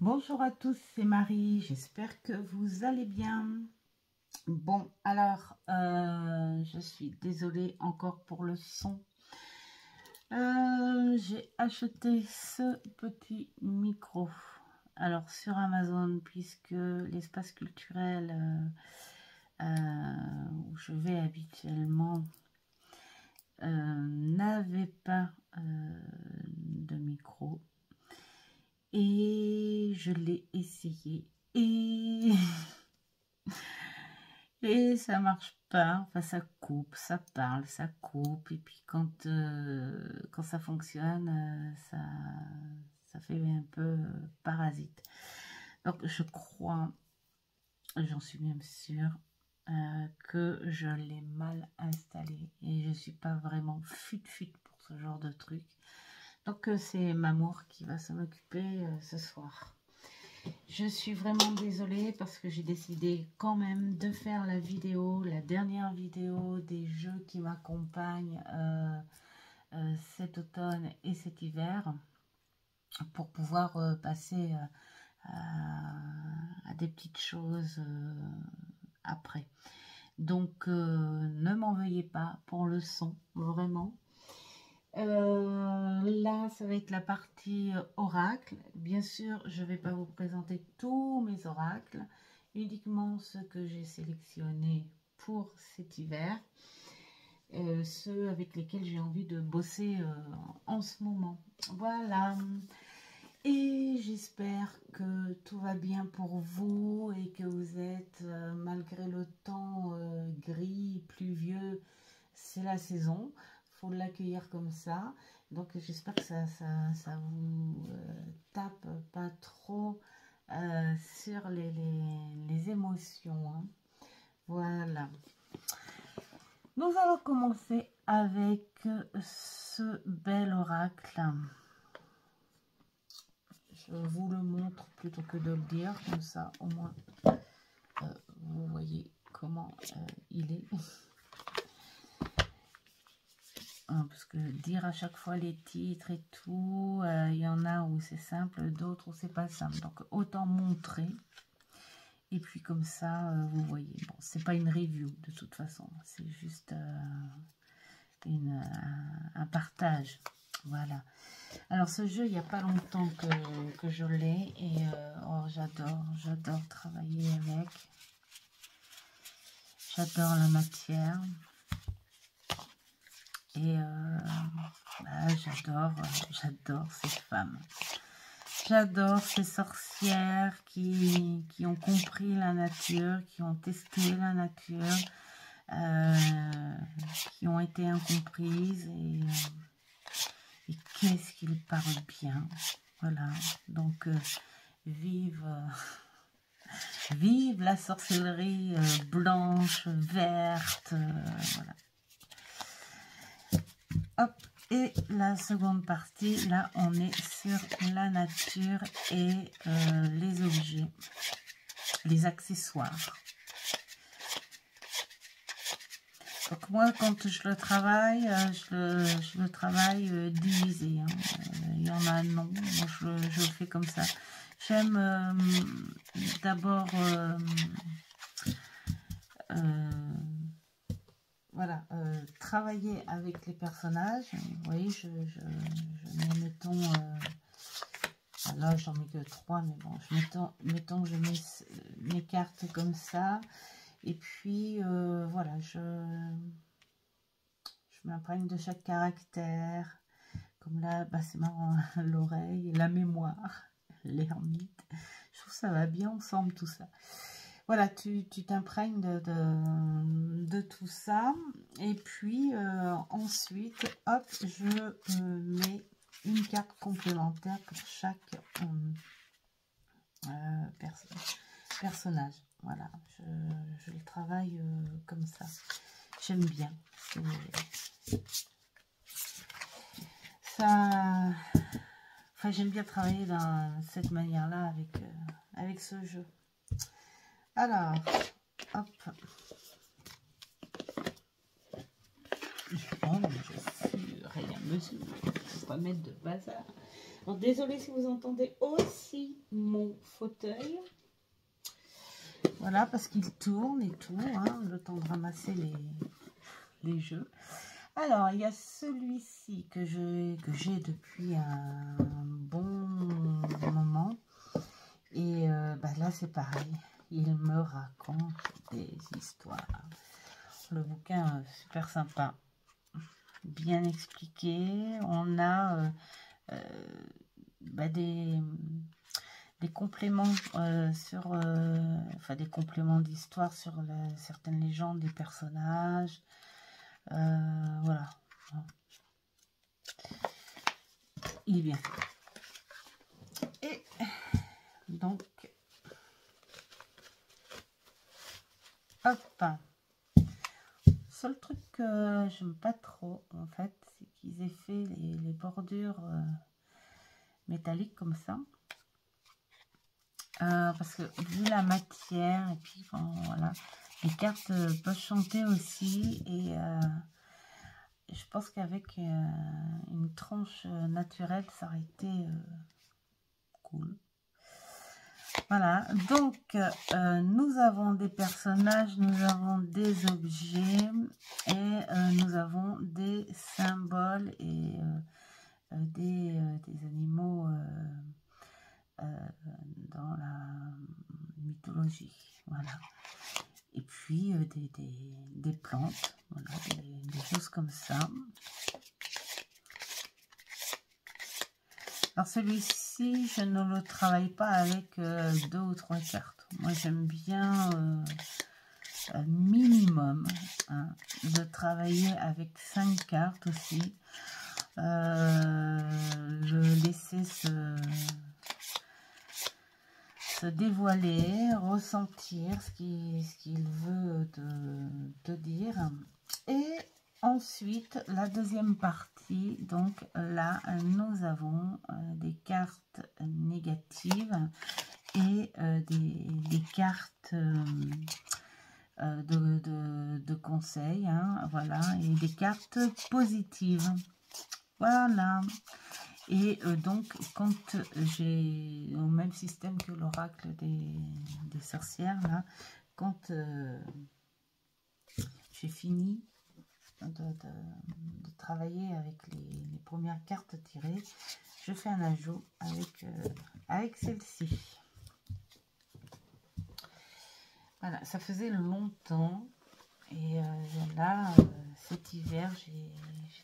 Bonjour à tous, c'est Marie, j'espère que vous allez bien. Bon, alors, je suis désolée encore pour le son. J'ai acheté ce petit micro. Alors, sur Amazon, puisque l'espace culturel où je vais habituellement n'avait pas de micro. Et je l'ai essayé et et ça marche pas. Enfin, ça coupe, ça parle, ça coupe. Et puis quand ça fonctionne, ça fait un peu parasite. Donc je crois, j'en suis même sûre, que je l'ai mal installé et je suis pas vraiment fut pour ce genre de truc. Donc c'est Mamour qui va s'en occuper ce soir. Je suis vraiment désolée parce que j'ai décidé quand même de faire la vidéo, la dernière vidéo des jeux qui m'accompagnent cet automne et cet hiver pour pouvoir passer à des petites choses après. Donc ne m'en veuillez pas pour le son, vraiment. Là, ça va être la partie oracle. Bien sûr, je ne vais pas vous présenter tous mes oracles, uniquement ceux que j'ai sélectionnés pour cet hiver, ceux avec lesquels j'ai envie de bosser en ce moment. Voilà. Et j'espère que tout va bien pour vous et que vous êtes, malgré le temps gris, pluvieux, c'est la saison. Faut l'accueillir comme ça. Donc j'espère que ça vous tape pas trop sur les émotions. Hein. Voilà. Nous allons commencer avec ce bel oracle. Je vous le montre plutôt que de le dire, comme ça au moins vous voyez comment il est. Parce que dire à chaque fois les titres et tout, il y en a où c'est simple, d'autres où c'est pas simple. Donc autant montrer. Et puis comme ça, vous voyez. Bon, c'est pas une review de toute façon. C'est juste un partage. Voilà. Alors ce jeu, il n'y a pas longtemps que je l'ai. Et oh, j'adore travailler avec. J'adore la matière. Et j'adore ces femmes. J'adore ces sorcières qui ont compris la nature, qui ont testé la nature, qui ont été incomprises. Et qu'est-ce qu'ils parlent bien. Voilà. Donc, vive la sorcellerie blanche, verte. Voilà. Hop, et la seconde partie, là on est sur la nature et les objets, les accessoires. Donc moi quand je le travaille, je le travaille divisé. Hein. Il y en a non, moi je le fais comme ça. J'aime d'abord voilà, travailler avec les personnages. Vous voyez, je mets, mettons, là j'en mets que 3, mais bon, mettons que je mets mes cartes comme ça. Et puis, voilà, je m'imprègne de chaque caractère. Comme là, bah, c'est marrant, l'oreille, la mémoire, l'ermite. Je trouve que ça va bien ensemble tout ça. Voilà, tu t'imprègnes de tout ça. Et puis, ensuite, hop, je mets une carte complémentaire pour chaque personnage. Voilà, je le travaille comme ça. J'aime bien. Ça... Enfin, j'aime bien travailler dans cette manière-là avec ce jeu. Alors, hop. Oh, je suis rien mesure. Je ne vais pas mettre de bazar. Alors, désolé si vous entendez aussi mon fauteuil. Voilà, parce qu'il tourne et tout, hein, le temps de ramasser les jeux. Alors, il y a celui-ci que j'ai depuis un bon moment. Et là, c'est pareil. Il me raconte des histoires. Le bouquin, super sympa. Bien expliqué. On a des compléments des compléments d'histoire sur certaines légendes des personnages. Voilà. Il est bien fait. Et donc, hop. Seul truc que j'aime pas trop, en fait, c'est qu'ils aient fait les bordures métalliques comme ça. Parce que vu la matière, et puis bon, voilà, les cartes peuvent chanter aussi. Et je pense qu'avec une tranche naturelle, ça aurait été cool. Voilà, donc nous avons des personnages, nous avons des objets et nous avons des symboles et des animaux dans la mythologie. Voilà. Et puis des plantes, voilà, des choses comme ça. Alors celui-ci, je ne le travaille pas avec 2 ou 3 cartes. Moi, j'aime bien minimum de travailler avec 5 cartes aussi. Le laisser se dévoiler, ressentir ce qu'il veut te dire. Et ensuite, la deuxième partie, donc là, nous avons des cartes négatives et des cartes de conseils, hein, voilà, et des cartes positives. Voilà. Et donc, quand j'ai, au même système que l'oracle des sorcières, là, quand j'ai fini de travailler avec les premières cartes tirées, je fais un ajout avec celle-ci. Voilà, ça faisait longtemps. Et là, cet hiver, j'ai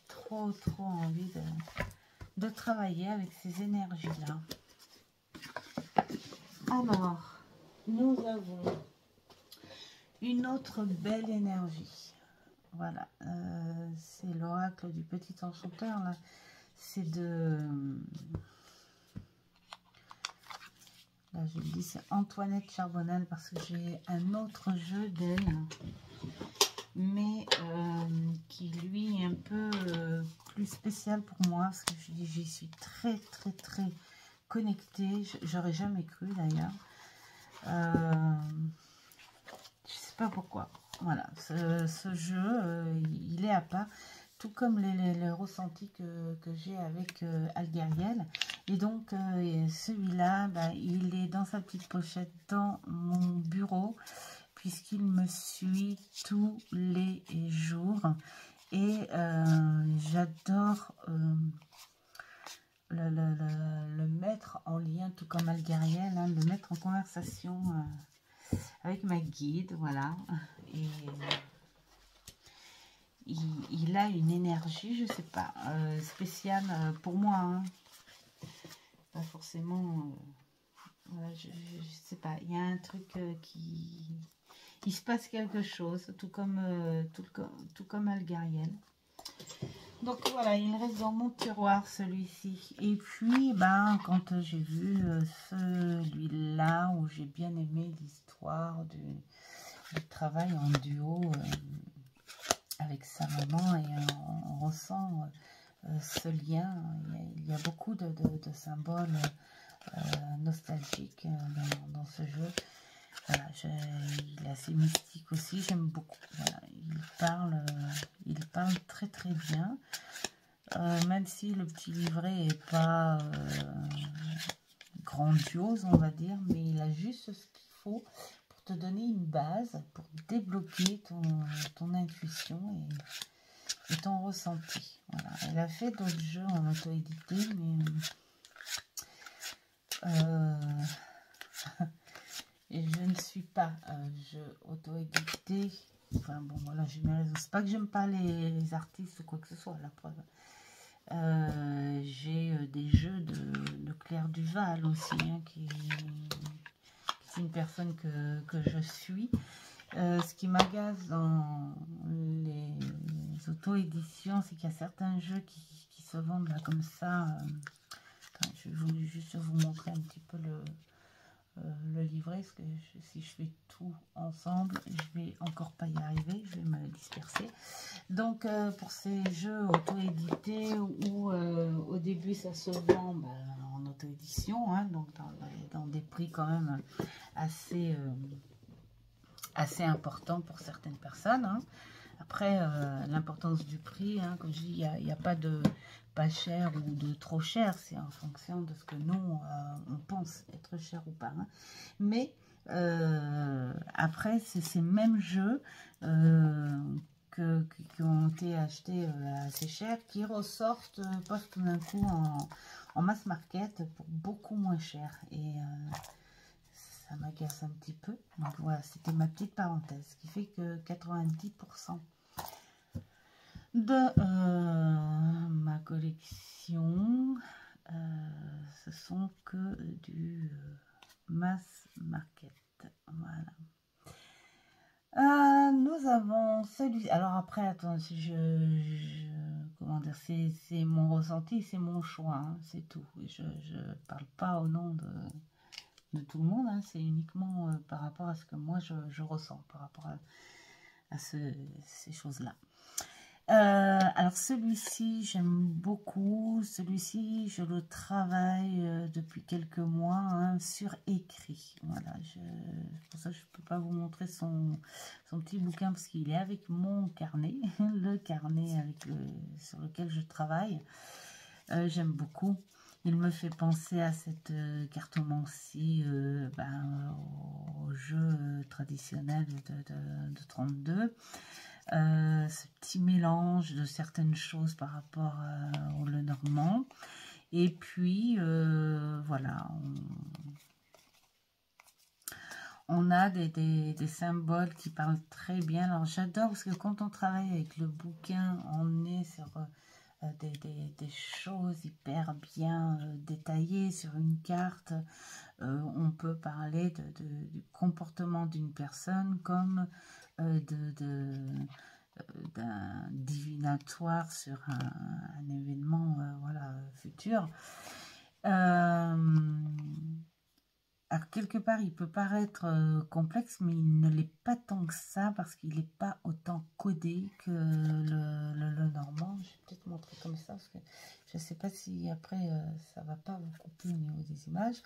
trop envie de travailler avec ces énergies-là. Alors, nous avons une autre belle énergie. Voilà, c'est l'oracle du petit enchanteur. Là, c'est de... Là, je le dis, c'est Antoinette Charbonnel parce que j'ai un autre jeu d'elle, mais qui lui est un peu plus spécial pour moi parce que j'y suis très connectée. J'aurais jamais cru d'ailleurs. Je sais pas pourquoi. Voilà, ce jeu, il est à part, tout comme les ressentis que j'ai avec Algariel. Et donc, celui-là, il est dans sa petite pochette dans mon bureau, puisqu'il me suit tous les jours. Et j'adore le mettre en lien, tout comme Algariel, hein, le mettre en conversation avec ma guide, voilà. Et il a une énergie, je sais pas, spéciale pour moi, hein. Pas forcément, voilà, je sais pas, il y a un truc il se passe quelque chose, tout comme Algariel. Donc voilà, il reste dans mon tiroir celui-ci. Et puis, quand j'ai vu celui-là, où j'ai bien aimé l'histoire du travail en duo avec sa maman, et on ressent ce lien. Il y a beaucoup de symboles nostalgiques dans ce jeu. Voilà, il est assez mystique aussi, j'aime beaucoup. Voilà, il parle très bien. Même si le petit livret est pas grandiose, on va dire, mais il a juste ce qu'il faut pour te donner une base, pour débloquer ton intuition et ton ressenti. Voilà. Elle a fait d'autres jeux en auto-édité, mais et je ne suis pas jeu auto-édité. Enfin bon, voilà, j'ai mes raisons. C'est pas que j'aime pas les artistes ou quoi que ce soit, la preuve. J'ai des jeux de Claire Duval aussi, hein, qui est une personne que je suis. Ce qui m'agace dans les auto-éditions, c'est qu'il y a certains jeux qui se vendent là comme ça. Attends, je voulais juste vous montrer un petit peu le livret, parce que si je fais tout ensemble, je vais encore pas y arriver, je vais me disperser. Donc pour ces jeux auto-édités où au début ça se vend en auto-édition, hein, donc dans des prix quand même assez importants pour certaines personnes, hein. Après, l'importance du prix, hein, comme je dis, il n'y a pas de pas cher ou de trop cher, c'est en fonction de ce que nous, on pense être cher ou pas, hein. Mais après, c'est ces mêmes jeux qui ont été achetés assez cher, qui ressortent pas tout d'un coup en mass market pour beaucoup moins cher. Et ça m'agace un petit peu. Donc voilà, c'était ma petite parenthèse, ce qui fait que 90% de ma collection, ce sont que du mass market. Voilà. Nous avons celui. Alors après, attends, si comment dire, c'est mon ressenti, c'est mon choix, hein, c'est tout. Je parle pas au nom de tout le monde, hein, c'est uniquement par rapport à ce que moi je ressens, par rapport à ces choses-là. Alors celui-ci, j'aime beaucoup. Celui-ci, je le travaille depuis quelques mois, hein, sur écrit. Voilà, pour ça, je ne peux pas vous montrer son petit bouquin parce qu'il est avec mon carnet, le carnet sur lequel je travaille. J'aime beaucoup. Il me fait penser à cette cartomancie, au jeu traditionnel de 32. Ce petit mélange de certaines choses par rapport au Lenormand. Et puis, voilà, on a des symboles qui parlent très bien. Alors, j'adore parce que quand on travaille avec le bouquin, on est sur des choses hyper bien détaillées sur une carte. On peut parler du comportement d'une personne comme d'un divinatoire sur un événement voilà, futur. Alors quelque part il peut paraître complexe, mais il ne l'est pas tant que ça parce qu'il n'est pas autant codé que le normand. Je vais peut-être montrer comme ça parce que je ne sais pas si après ça va pas vous couper au niveau des images.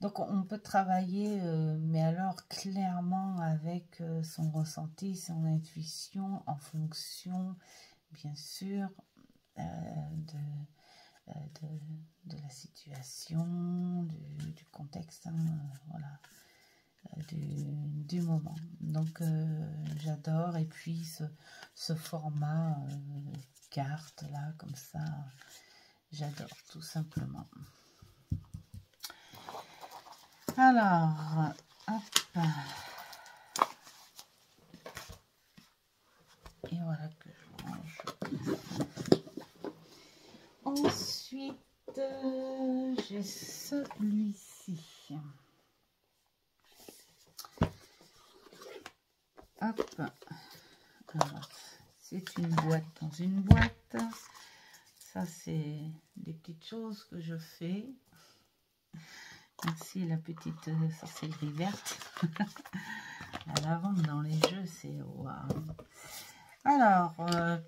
Donc on peut travailler, mais alors clairement avec son ressenti, son intuition, en fonction, bien sûr, de la situation, du contexte, hein, voilà, du moment. Donc j'adore, et puis ce format carte là, comme ça, j'adore tout simplement. Alors, hop. Et voilà que je range. Ensuite, j'ai celui-ci. Hop. C'est une boîte dans une boîte. Ça, c'est des petites choses que je fais. Merci la petite sorcellerie verte. À l'avant dans les jeux, c'est waouh. Alors,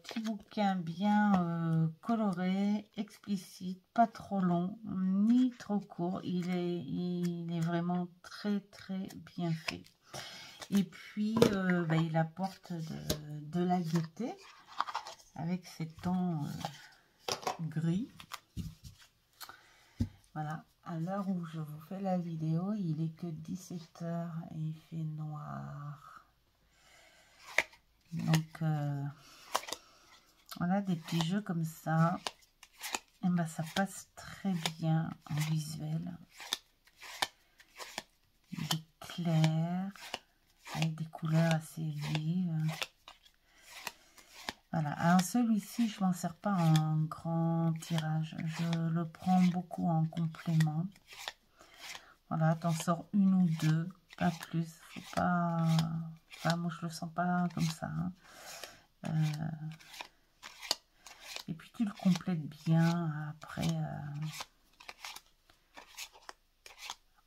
petit bouquin bien coloré, explicite, pas trop long, ni trop court. Il est vraiment très très bien fait. Et puis, il apporte de la gaieté avec ces tons gris. Voilà, à l'heure où je vous fais la vidéo, il est que 17 h et il fait noir. Donc, voilà, des petits jeux comme ça. Et ben, ça passe très bien en visuel. Il est clair, avec des couleurs assez vives. Voilà, alors celui-ci, je m'en sers pas en grand tirage. Je le prends beaucoup en complément. Voilà, t'en sors une ou deux, pas plus. Faut pas... Enfin, moi, je le sens pas comme ça. Hein. Et puis, tu le complètes bien après,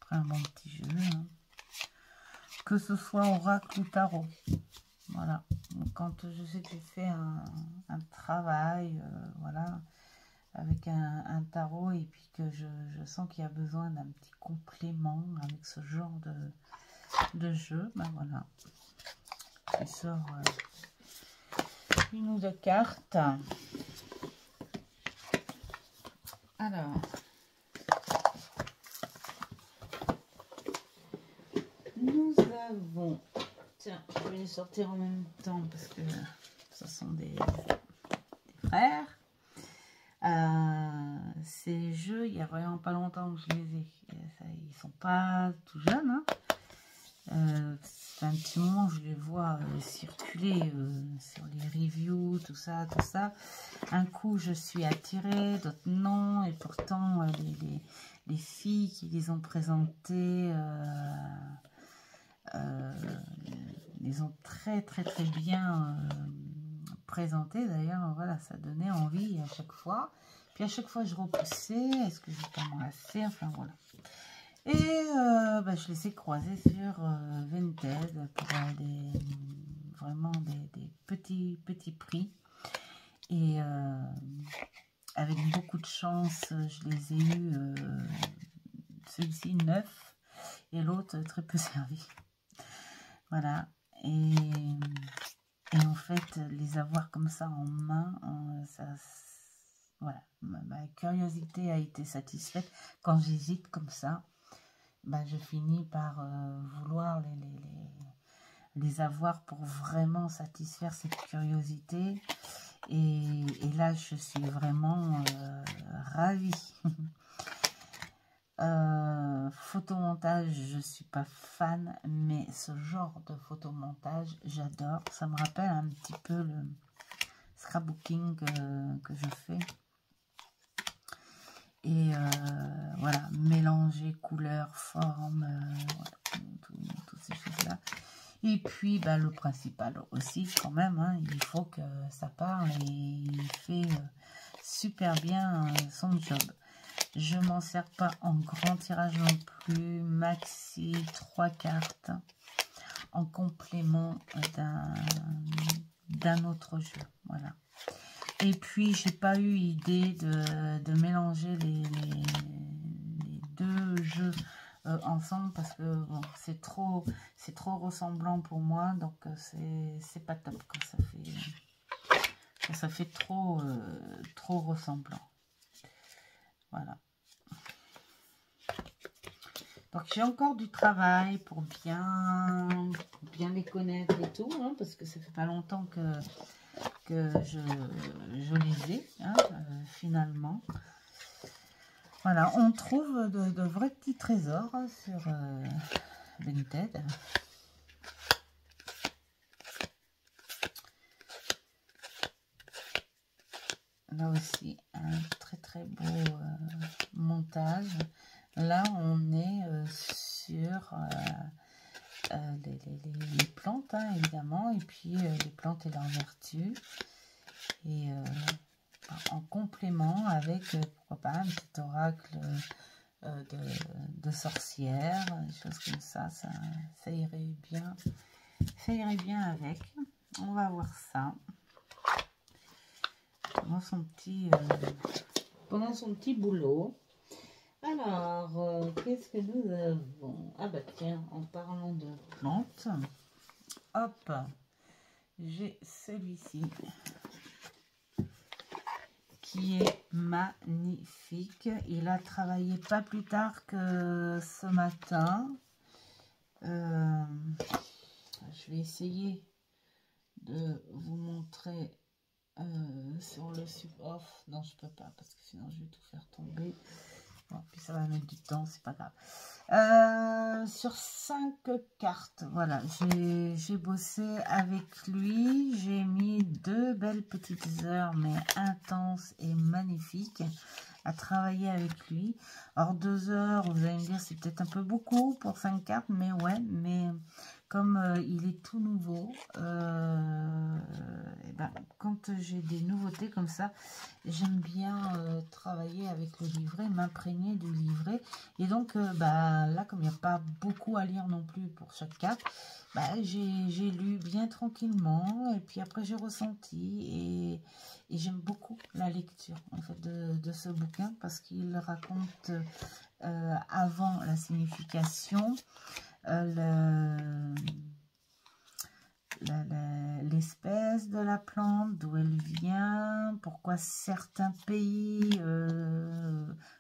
après un bon petit jeu. Hein. Que ce soit oracle ou tarot. Voilà. Donc, quand je sais que j'ai fait un travail, voilà, avec un tarot et puis que je sens qu'il y a besoin d'un petit complément avec ce genre de jeu, ben voilà. Je sors une ou deux cartes. Alors, nous avons... Tiens, je vais les sortir en même temps parce que ce sont des frères. Ces jeux, il y a vraiment pas longtemps que je les ai. Ils sont pas tout jeunes. Hein. C'est un petit moment, je les vois circuler sur les reviews, tout ça, tout ça. Un coup, je suis attirée, d'autres non. Et pourtant, les filles qui les ont présentées les ont très bien présentées. D'ailleurs, voilà, ça donnait envie à chaque fois. Puis à chaque fois, je repoussais. Est-ce que je vais pas m'en lasser? Enfin, voilà. Et bah, je les ai croisés sur Vinted pour vraiment des petits prix. Et avec beaucoup de chance, je les ai eus, celui-ci neuf et l'autre très peu servi. Voilà. Et en fait, les avoir comme ça en main, voilà, ma curiosité a été satisfaite. Quand j'hésite comme ça, bah, je finis par vouloir les avoir pour vraiment satisfaire cette curiosité. Et là, je suis vraiment ravie. Photomontage, je suis pas fan, mais ce genre de photomontage, j'adore. Ça me rappelle un petit peu le scrapbooking que je fais. Et voilà, mélanger couleurs, formes, voilà, toutes ces choses-là. Et puis, bah, le principal aussi, quand même, hein, il faut que ça parle et il fait super bien son job. Je m'en sers pas en grand tirage non plus, maxi 3 cartes en complément d'un autre jeu, voilà. Et puis j'ai pas eu idée de mélanger les deux jeux ensemble parce que bon, c'est trop ressemblant pour moi, donc c'est pas top quand ça fait trop ressemblant. Voilà. Donc j'ai encore du travail pour bien les connaître et tout, hein, parce que ça fait pas longtemps que je les ai, hein, finalement. Voilà, on trouve de vrais petits trésors sur Vinted. Là aussi, un très beau montage. Là, on est sur les plantes, hein, évidemment, et puis les plantes et leurs vertus. Et en complément avec, pourquoi pas, un petit oracle de sorcière, des choses comme ça, ça irait bien. Ça irait bien avec. On va voir ça. Pendant son petit boulot. Alors, qu'est-ce que nous avons? Ah bah tiens, en parlant de plantes, hop, j'ai celui-ci qui est magnifique. Il a travaillé pas plus tard que ce matin. Je vais essayer de vous montrer sur le support. Oh, non, je peux pas parce que sinon je vais tout faire tomber. Bon, puis ça va mettre du temps, c'est pas grave. Sur 5 cartes, voilà, j'ai bossé avec lui. J'ai mis 2 belles petites heures, mais intenses et magnifiques, à travailler avec lui. Alors 2 heures, vous allez me dire, c'est peut-être un peu beaucoup pour 5 cartes, mais ouais, mais comme il est tout nouveau, et ben, quand j'ai des nouveautés comme ça, j'aime bien travailler avec le livret, m'imprégner du livret. Et donc, bah, là, comme il n'y a pas beaucoup à lire non plus pour chaque carte, bah, j'ai lu bien tranquillement. Et puis après, j'ai ressenti. Et j'aime beaucoup la lecture, en fait, de ce bouquin, parce qu'il raconte avant la signification, l'espèce de la plante, d'où elle vient, pourquoi certains pays,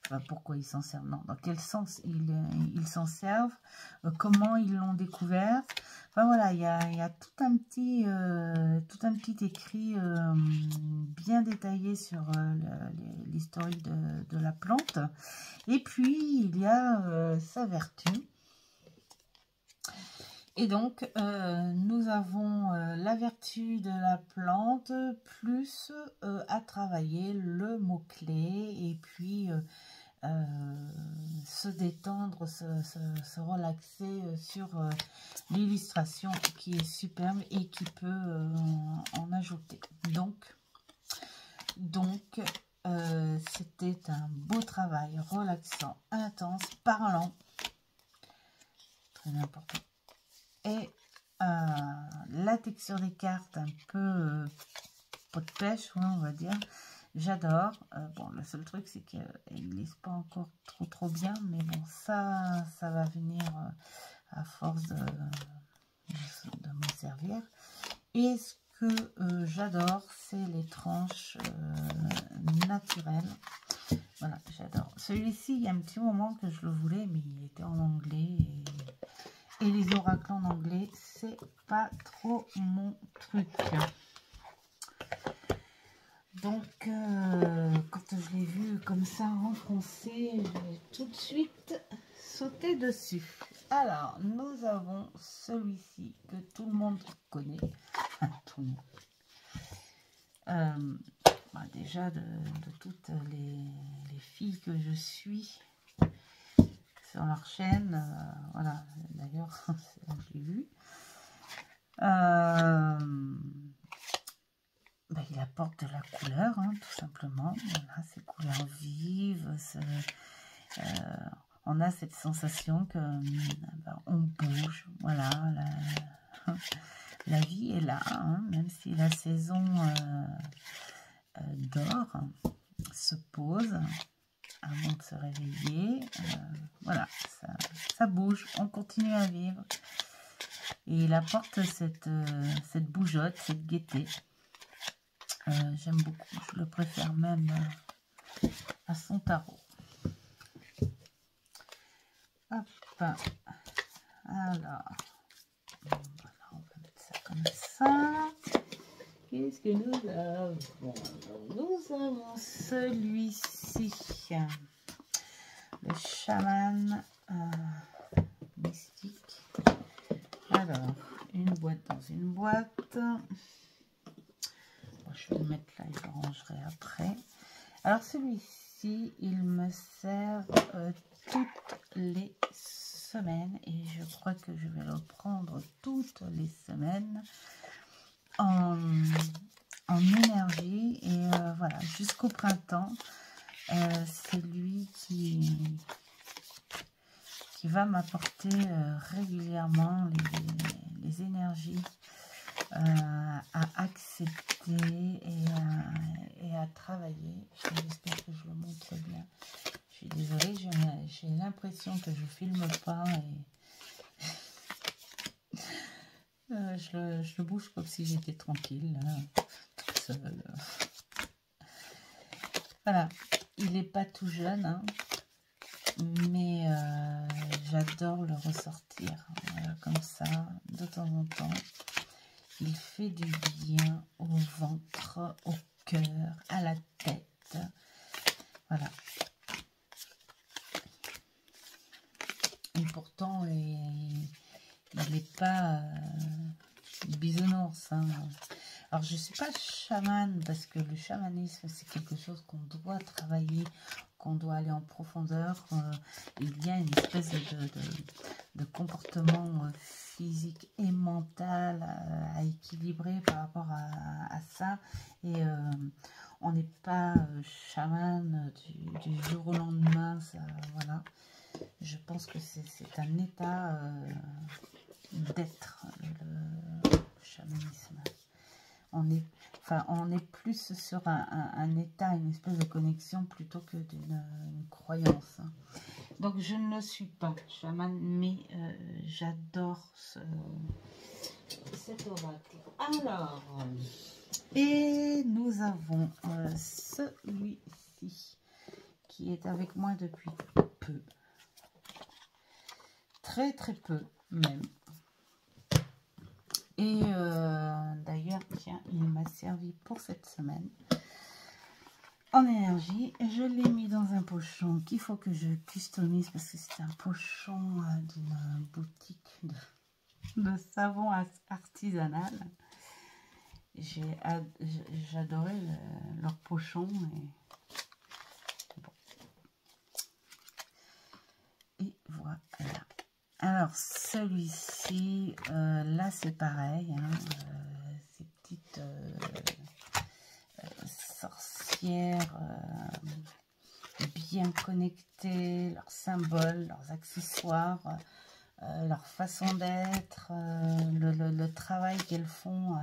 enfin, pourquoi ils s'en servent, non, dans quel sens ils s'en servent, comment ils l'ont découvert. Enfin voilà, il y a tout un petit écrit bien détaillé sur l'historique de la plante. Et puis il y a sa vertu. Et donc, nous avons la vertu de la plante, plus à travailler le mot-clé, et puis se détendre, se relaxer sur l'illustration qui est superbe et qui peut en ajouter. Donc c'était un beau travail, relaxant, intense, parlant, très important. Et la texture des cartes, un peu pot de pêche, ouais, on va dire. J'adore. Bon, le seul truc, c'est qu'il ne glisse pas encore trop bien. Mais bon, ça va venir à force de m'en servir. Et ce que j'adore, c'est les tranches naturelles. Voilà, j'adore. Celui-ci, il y a un petit moment que je le voulais, mais il était en anglais. Et les oracles en anglais, c'est pas trop mon truc. Donc, quand je l'ai vu comme ça en français, j'ai tout de suite sauté dessus. Alors, nous avons celui-ci que tout le monde connaît. Tout le monde. Bah, déjà, de toutes les filles que je suis sur leur chaîne, voilà, d'ailleurs, je l'ai vu. Ben, il apporte de la couleur, hein, tout simplement. Voilà, ces couleurs vives. On a cette sensation que ben, on bouge. Voilà, la vie est là, hein, même si la saison dort, se pose avant de se réveiller. Voilà, ça bouge, on continue à vivre. Et il apporte cette bougeotte, cette gaieté. J'aime beaucoup, je le préfère même à son tarot. Hop, alors, voilà, on va mettre ça comme ça. Qu'est-ce que nous avons? Nous avons celui-ci, le chaman mystique. Alors, une boîte dans une boîte. Je vais le mettre là et je le rangerai après. Alors celui-ci, il me sert toutes les semaines et je crois que je vais le prendre toutes les semaines en énergie. Et voilà, jusqu'au printemps, c'est lui qui va m'apporter régulièrement les énergies à accepter et à travailler. J'espère que je le montre bien. Je suis désolée, j'ai l'impression que je filme pas et je le bouge comme si j'étais tranquille, là, toute seule. Voilà, il n'est pas tout jeune, hein, mais j'adore le ressortir comme ça, de temps en temps. Il fait du bien au ventre, au cœur, à la tête. Voilà. Et pourtant, il n'est pas bisounours. Hein. Alors, je ne suis pas chamane parce que le chamanisme, c'est quelque chose qu'on doit travailler, qu'on doit aller en profondeur. Il y a une espèce de comportement physique et mental à équilibrer par rapport à ça. Et on n'est pas chaman du jour au lendemain. Ça, voilà. Je pense que c'est un état d'être, le chamanisme. On est plus sur un état, une espèce de connexion plutôt que d'une croyance. Donc je ne suis pas chaman, mais j'adore cet oracle. Alors, et nous avons celui-ci qui est avec moi depuis peu. Très très peu même. Et d'ailleurs, tiens, il m'a servi pour cette semaine en énergie. Je l'ai mis dans un pochon qu'il faut que je customise parce que c'est un pochon d'une boutique de savon artisanal. J'adorais leur pochon. Et voilà. Alors, celui-ci, là, c'est pareil. Hein, ces petites sorcières bien connectées, leurs symboles, leurs accessoires, leur façon d'être, le travail qu'elles font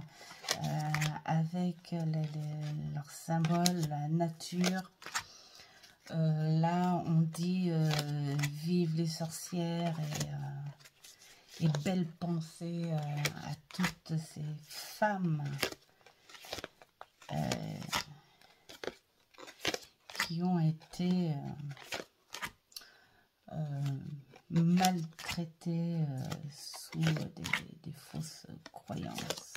avec leurs symboles, la nature. Là, on dit vive les sorcières et belle pensée à toutes ces femmes qui ont été maltraitées sous des fausses croyances.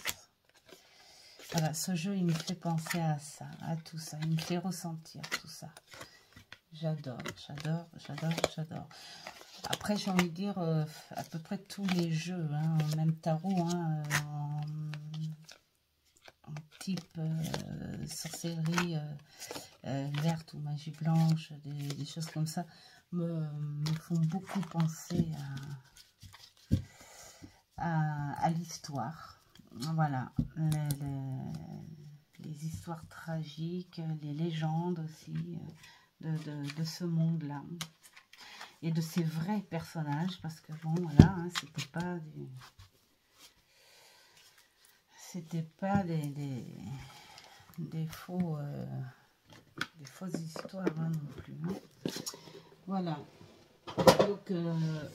Voilà, ce jeu, il me fait penser à ça, à tout ça. Il me fait ressentir tout ça. J'adore, j'adore, j'adore, j'adore. Après, j'ai envie de dire à peu près tous les jeux, hein, même tarot, hein, en type sorcellerie verte ou magie blanche, des choses comme ça, me font beaucoup penser à l'histoire. Voilà, les histoires tragiques, les légendes aussi. De ce monde-là et de ces vrais personnages, parce que bon, voilà, hein, c'était pas des fausses histoires hein, non plus. Hein. Voilà. Donc,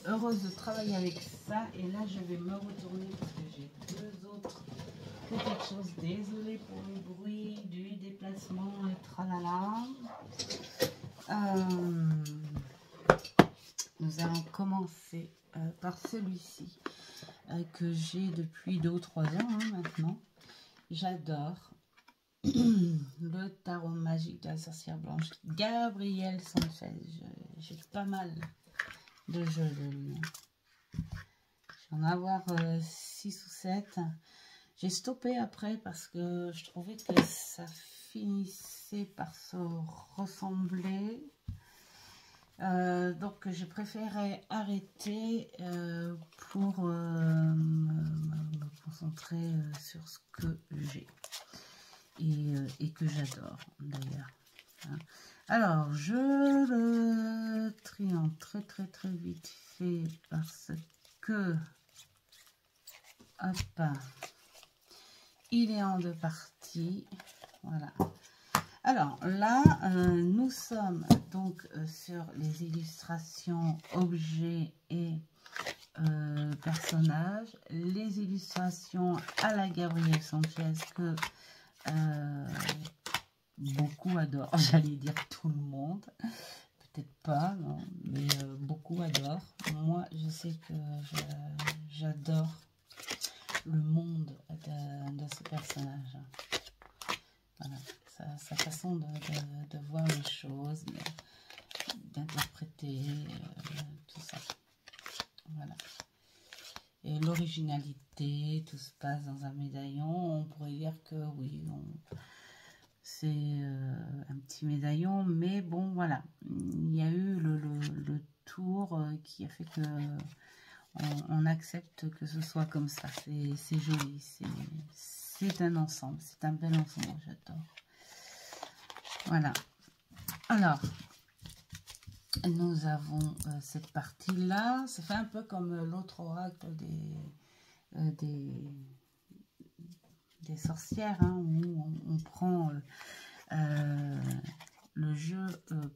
heureuse de travailler avec ça. Et là, je vais me retourner parce que j'ai deux autres petites choses. Désolée pour le bruit du déplacement et tralala. Nous allons commencer par celui-ci que j'ai depuis 2 ou 3 ans hein, maintenant. J'adore le tarot magique de la sorcière blanche. Gabriel Sanchez. J'ai pas mal de jeux de lui. Je vais en avoir 6 ou 7. J'ai stoppé après parce que je trouvais que ça finissait par se ressembler. Donc j'ai préféré arrêter pour me concentrer sur ce que j'ai et que j'adore d'ailleurs. Hein. Alors je le trie en très vite fait parce que hop, il est en 2 parties. Voilà. Alors là, nous sommes donc sur les illustrations objets et personnages. Les illustrations à la Gabriel Sanchez que beaucoup adorent. J'allais dire tout le monde. Peut-être pas, non, mais beaucoup adorent. Moi, je sais que j'adore le monde de ce personnage. Voilà, sa façon de voir les choses, d'interpréter, tout ça. Voilà. Et l'originalité, tout se passe dans un médaillon. On pourrait dire que oui, c'est un petit médaillon, mais bon, voilà. Il y a eu le tour qui a fait que on accepte que ce soit comme ça. C'est joli, c'est un ensemble, c'est un bel ensemble, j'adore. Voilà. Alors, nous avons cette partie-là. Ça fait un peu comme l'autre oracle des sorcières, hein, où on prend le jeu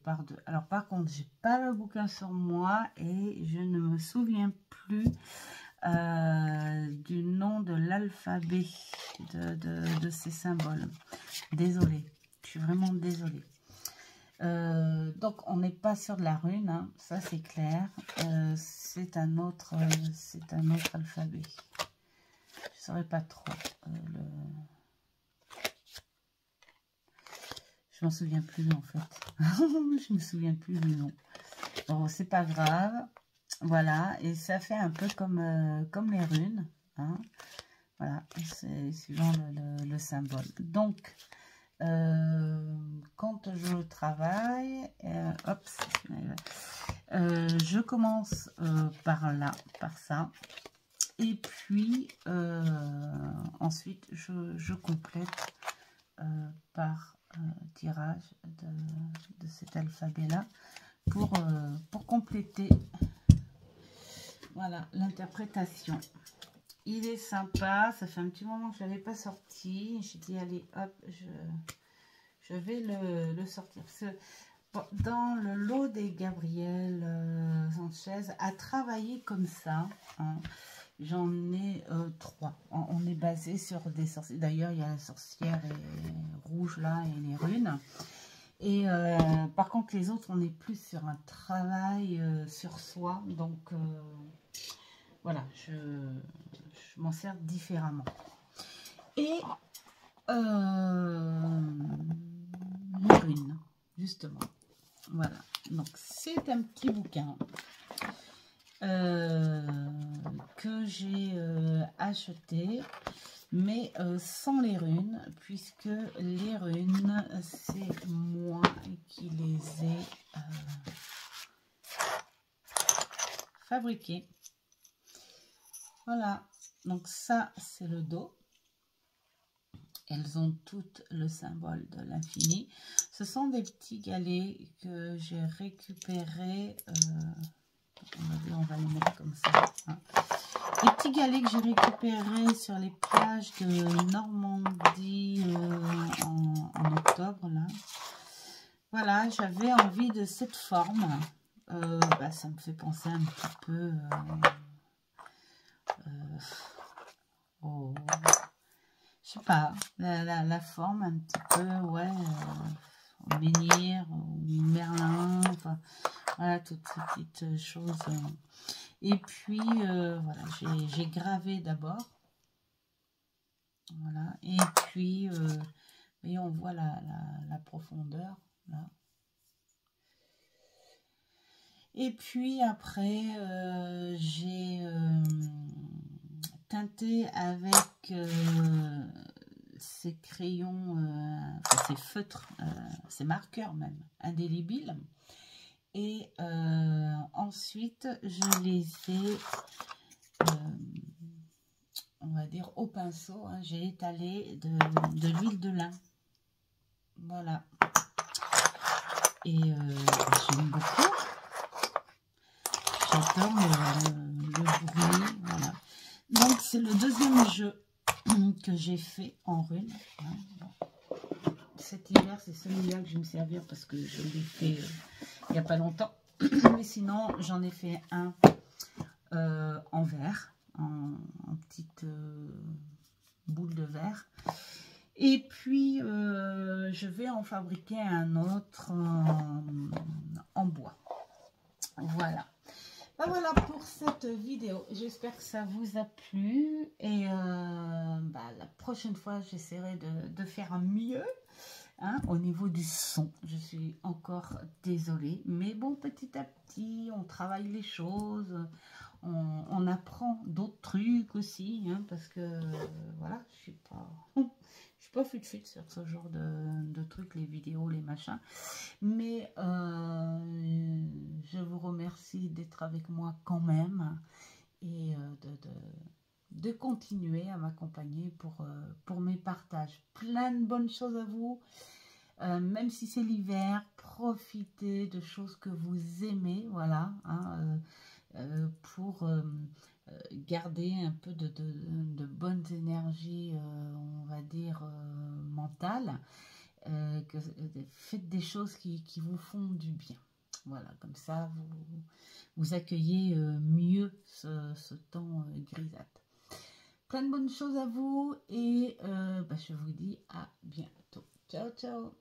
par deux. Alors par contre, j'ai pas le bouquin sur moi et je ne me souviens plus du nom de l'alphabet de ces symboles. Désolée, je suis vraiment désolée. Donc on n'est pas sur de la rune, hein, ça c'est clair. C'est un autre alphabet. Je saurais pas trop je m'en souviens plus en fait. Je me souviens plus du nom. Bon, c'est pas grave. Voilà, et ça fait un peu comme les runes, hein. Voilà, c'est suivant le symbole. Donc quand je travaille, hop, je commence par là, par ça, et puis ensuite je complète par tirage de cet alphabet là pour compléter, voilà, l'interprétation. Il est sympa, ça fait un petit moment que je ne l'avais pas sorti. J'ai dit allez hop, je vais le sortir. Parce que, bon, dans le lot des Gabriel Sanchez a travaillé comme ça, hein, j'en ai 3. On est basé sur des sorcières. D'ailleurs, il y a la sorcière rouge là et les runes. Et par contre, les autres, on est plus sur un travail sur soi. Donc, voilà, je m'en sers différemment. Et les runes, justement. Voilà, donc c'est un petit bouquin que j'ai acheté, mais sans les runes, puisque les runes, c'est moi qui les ai fabriquées. Voilà, donc ça c'est le dos. Elles ont toutes le symbole de l'infini. Ce sont des petits galets que j'ai récupérés. On va les mettre comme ça. Hein. Les petits galets que j'ai récupérés sur les plages de Normandie en octobre. Là. Voilà, j'avais envie de cette forme. Ça me fait penser un petit peu je sais pas, la forme un petit peu, ouais, menhir, ou Merlin, enfin, voilà, toutes ces petites choses. Et puis, voilà, j'ai gravé d'abord, voilà, et puis, et on voit la profondeur, là. Et puis après, j'ai teinté avec ces crayons, ces feutres, ces marqueurs même, indélébiles. Et ensuite, je les ai, on va dire, au pinceau. Hein, j'ai étalé de l'huile de lin. Voilà. Et j'aime beaucoup. J'adore le bruit. Voilà. Donc, c'est le deuxième jeu que j'ai fait en rune. Cet hiver, c'est celui-là que je vais me servir parce que je l'ai fait il n'y a pas longtemps. Mais sinon, j'en ai fait un en verre, en petite boule de verre. Et puis, je vais en fabriquer un autre en bois. Voilà. Ben voilà pour cette vidéo. J'espère que ça vous a plu. Et la prochaine fois, j'essaierai de faire mieux. Hein, au niveau du son, je suis encore désolée. Mais bon, petit à petit, on travaille les choses. On apprend d'autres trucs aussi. Hein, parce que, voilà, je suis pas fut sur ce genre de trucs, les vidéos, les machins. Mais je vous remercie d'être avec moi quand même et de continuer à m'accompagner pour mes partages. Plein de bonnes choses à vous. Même si c'est l'hiver, profitez de choses que vous aimez, voilà, hein, pour garder un peu de bonnes énergies, on va dire, mentales. Faites des choses qui vous font du bien. Voilà, comme ça, vous accueillez mieux ce temps grisâtre. Plein de bonnes choses à vous et je vous dis à bientôt. Ciao, ciao.